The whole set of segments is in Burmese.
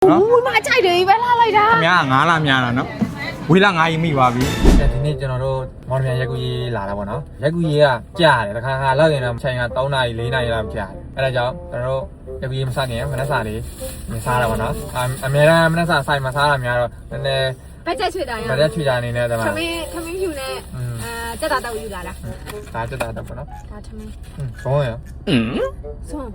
နော်မအကြိုက်တယ်ပဲလာလိုက်တာခင်ဗျားငားလာများတာနော်ဝေးလာငားရင်မိပါပြီဒီနေ့ကျွန်တော်တို့မော်ဒယ်ရက်ကူကြီးလာတာပေါ့နော်ရက်ကူကြီးကကြာတယ်တစ်ခါလောက်ရင်တော့ချိန်က3နာရီ4နာရီလောက်ကြာတယ်အဲ့ဒါကြောင့်ကျွန်တော်တို့ရက်ကူကြီးမစားခင်မနက်စာလေးမစားတာပေါ့နော်အများအားမနက်စာဆိုင်မစားတာများတော့နည်းနည်းဘက်ချက်ချွေတာရဘက်ချက်ချွေတာအနေနဲ့တမခမင်းယူနဲ့တက်တာတော့ယူလာတာဒါတက်တာတော့ပေါ့နော်ဒါထမင်းဆုံးရဆုံး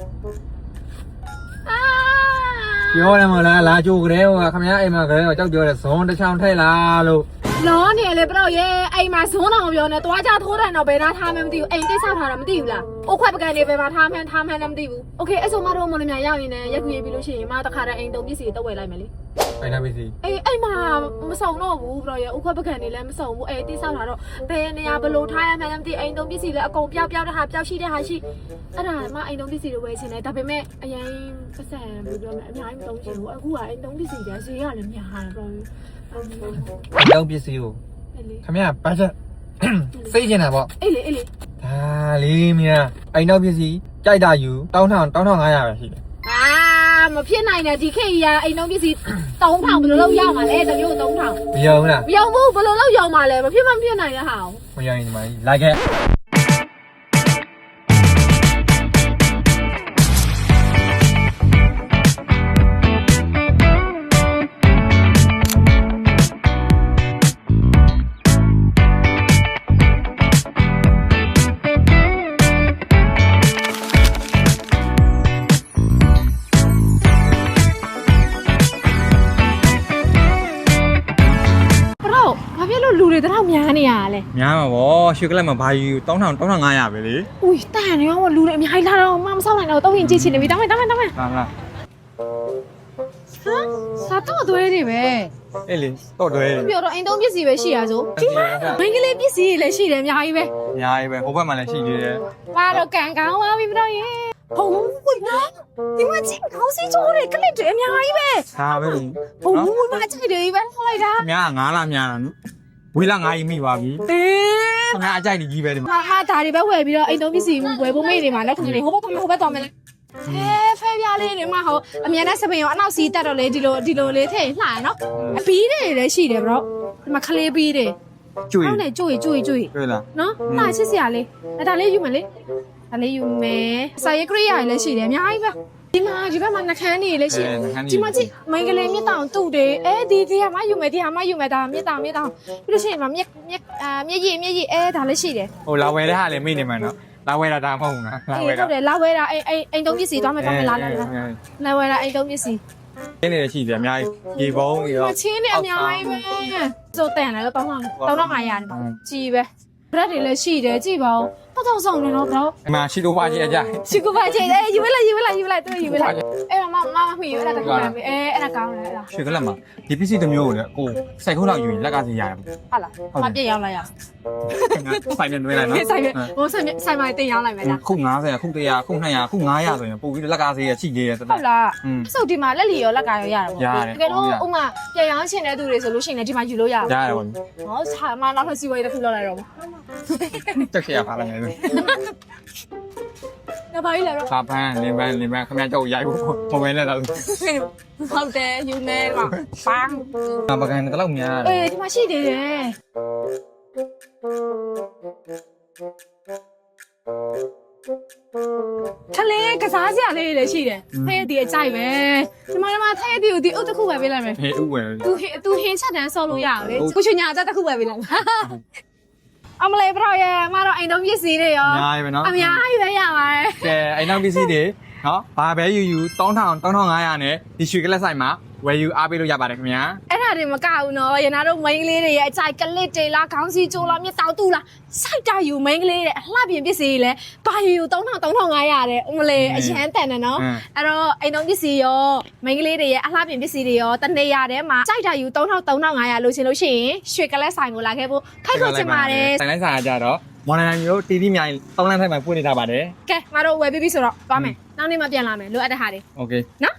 ပြောတယ်မလားလာကြိုကြဲဟိုခမရအိမ်မှာကြဲတော့ကြောက်ပြောတယ်ဇွန်တစ်ချောင်းထည့်လာလို့လောနေလေဘရောရဲ့အိမ်မှာဇွန်းတော်ပြောနေသွားကြထိုးတယ်တော့ဘယ်နာထားမှမသိဘူးအိမ်တိတ်ဆောက်ထားတာမသိဘူးလားအိုးခွက်ပကံလေးပဲမှာထားမှန်းလည်းမသိဘူးโอเคအဲ့ဆိုမတို့မလို့များရောက်ရင်လည်းရက်ခွေပြီးလို့ရှိရင်မတခါတည်းအိမ်တုံးပစ္စည်းတော့ဝယ်လိုက်မယ်လေအိမ်နာပစ္စည်းအိမ်မှာမဆောင်တော့ဘူးဘရောရဲ့အိုးခွက်ပကံလေးလည်းမဆောင်ဘူးအိမ်တိတ်ဆောက်ထားတော့ဘယ်နေရာဘလို့ထားရမှန်းလည်းမသိအိမ်တုံးပစ္စည်းလည်းအကုန်ပျောက်တဲ့ဟာပျောက်ရှိတဲ့ဟာရှိအဲ့ဒါမှအိမ်တုံးပစ္စည်းတွေဝယ်ချင်တယ်ဒါပေမဲ့အရင်ပတ်စံဘယ်လိုပြောမလဲအများကြီးမတုံးချင်ဘူးအခုကအိမ်တုံးပစ္စည်းတွေဈေးကလည်းများတယ်ဘရောတောင်းပစ္စည်းကိုခမရဘတ်ဂျက်စိတ်ကျင်တာပေါ့အေးလေဒါလေးမြာအိမ်နောက်ပစ္စည်းကြိုက်တာယူ1500ပဲရှိတယ်မဖြစ်နိုင်တဲ့ဒီခေတ်ကြီးကအိမ်လုံးပစ္စည်း3000ဘယ်လိုလုပ်ရမှာလဲတမျိုး3000မရောက်ဘူးလားမရောက်ဘူးဘယ်လိုလုပ်ရောက်မှာလဲမဖြစ်နိုင်တဲ့ဟာမရောက်ရင်ဒီမှာလိုက်ခဲ့လူတွေတော့များနေရလဲများမှာဗောရွှေကလပ်မှာဘာယူ1500ပဲလေဦးတာနေရောလူတွေအများကြီးလာတော့မဆောက်နိုင်တော့တော့ရင်ကြည့်ချင်နေပြီတောင်းမယ်ဟာလားစာတော့သွဲတွေပဲအေးလေတော့တွဲပြောတော့အိမ်သုံးပစ္စည်းပဲရှိရဆိုဒီမှာမင်္ဂလေးပစ္စည်းတွေလည်းရှိတယ်အများကြီးပဲအများကြီးပဲဟိုဘက်မှာလည်းရှိသေးတယ်ပါတော့ကန်ကောင်းပါပြီမတော်ရင်ဟုတ်ဘူးနော်ဒီမှာကြည့်ခေါင်းစည်းချိုးတွေကလစ်တွေအများကြီးပဲဟာပဲဟုတ်ဘူးမအကြိုက်တယ်ပဲခေါ်လိုက်တာခင်ဗျားငားလာများတာနော်ဝေးလာငားရင်မိပါပြီခင်ဗျားအကြိုက်ကြီးပဲဒီမှာဟာဒါတွေပဲဝယ်ပြီးတော့အိမ်သုံးပစ္စည်းဝယ်ဖို့မိနေမှာလက်ထပ်နေဟိုဘက်တော်မယ်ဖဲပြားလေးတွေမှာဟိုအမြန်နဲ့စပင်ရောအနောက်စီးတက်တော့လေဒီလိုလေးထည့်လှရနော်အပီးတွေလည်းရှိတယ်ဘရောဒီမှာခလေးပီးတွေကျွေးဟုတ်တယ်ကျွေးတွေ့လားနော်လှချစ်စရာလေးဒါလေးယူမယ်လေဒါလေးယူမယ်စာရေးကရိယာတွေလည်းရှိတယ်အများကြီးပဲဒီမှာဒီဘက်မှာနှခမ်းတွေလည်းရှိတယ်ဒီမှာကြည့်မင်္ဂလေးမြစ်တောင်တူတယ်ဒီဟာမှယူမယ်ဒါမြစ်တောင်ပြီးလို့ရှိရင်မြစ်ဒါလည်းရှိတယ်ဟိုလာဝယ်တဲ့ဟာလည်းမိနေမှာနော်လာဝယ်တာဒါမဟုတ်ဘူးနော်လာဝယ်တာဟုတ်တယ်လာဝယ်တာအိမ်သုံးပစ္စည်းသွားမယ်လာဝယ်တာအိမ်သုံးပစ္စည်းချင်းနေရှိတယ်အများကြီးရေပုံးရောချင်းနေအများကြီးပဲစိုးတန်လည်း1500ကြီးပဲဘရက်တွေလည်းရှိတယ်ကြည့်ပါဦးတော့ဆောင်နေတော့တော့ဒီမှာရှိတော့ပါကြီးအကြရှိကိုပါကြီးယူလိုက်သူယူလိုက်အဲ့တော့မမှီအဲ့ဒါတခုပဲအဲ့ဒါကောင်းတယ်အဲ့ဒါရွှေကလပ်မှာဒီပစ္စည်းတစ်မျိုးကိုလည်းကိုစိုက်ခုလောက်ယူရင်လက်ကစီရတယ်ဟုတ်လားမပြည့်ရောက်လိုက်ရဆိုင်နဲ့တွဲလိုက်နော်ဆိုင်မှာတင်ရောက်လိုက်မယ်ဒါခု90ခု100ခု200ခု900ဆိုရင်ပို့ပြီးလက်ကစီရရှိသေးတယ်ဟုတ်လားစုပ်ဒီမှာလက်လီရောလက်ကရောရတယ်ပေါ့တကယ်တော့ဥမာပြန်ရောင်းချင်တဲ့သူတွေဆိုလို့ရှိရင်ဒီမှာယူလို့ရတယ်ရတယ်ပေါ့ဟောဆာမနောက်ထပ်စီဝေးတစ်ခုလောက်လိုက်တော့တက်ခဲ့ရပါလားငယ်လို့ငါဘာကြီးလဲတော့စာပန်းလင်ပန်းခမကြောက်ရိုက်ဖို့ပုံပဲနဲ့တော့ဟုတ်တယ်ယူနေတော့ပန်းပကံတော့များဒီမှာရှိသေးတယ်ထလေးကစားစရာလေးတွေရှိတယ်ထည့်ရည်အကြိုက်ပဲဒီမှာထည့်ရည်ကိုဒီအုပ်တစ်ခုပဲပေးလိုက်မယ်ဟေးဥဝယ်သူဟင်းချက်တန်းဆော့လို့ရအောင်လေကိုချွညာအတက်တစ်ခုပဲပေးလိုက်အမလေးဘရောရဲ့မတော့အိမ်သုံးပစ္စည်းတွေရောအများကြီးပဲနော်အများကြီးပဲရပါတယ်ကဲအိမ်သုံးပစ္စည်းတွေနော်ဘာပဲယူ3500နဲ့ဒီရွှေကလပ်ဆိုင်မှာဝယ်ယူအားပေးလို့ရပါတယ်ခင်ဗျာအဲ့ဒါတွေမကဘူးနော်ရနာတို့မိန်းကလေးတွေရဲ့အကြိုက်ကလစ်တွေလားခေါင်းစီကျိုးလားမြစ်တောင်တူလားစိုက်တာယူမိန်းကလေးတွေအလှပြင်ပစ္စည်းတွေလည်းဘာယူ3500တဲ့အမလေးအရန်တန်တယ်နော်အဲ့တော့အိမ်သုံးပစ္စည်းရောမိန်းကလေးတွေရဲ့အလှပြင်ပစ္စည်းတွေရောတနေရာထဲမှာစိုက်တာယူ3500လို့ရှင်လို့ရှိရင်ရွှေကလပ်ဆိုင်ကိုလာခဲ့ဖို့ခိုက်ခေါ်ချင်ပါတယ်ဆိုင်လိုက်ဆိုင်ကြတော့မော်လန်မျိုးတီတီမြိုင်3လမ်းထိုင်မှာပွင့်နေထားပါတယ်ကဲငါတို့ဝယ်ပြီးပြီဆိုတော့သွားမယ်နောက်နေ့မှပြန်လာမယ်လိုအပ်တဲ့ဟာတွေโอเคနော်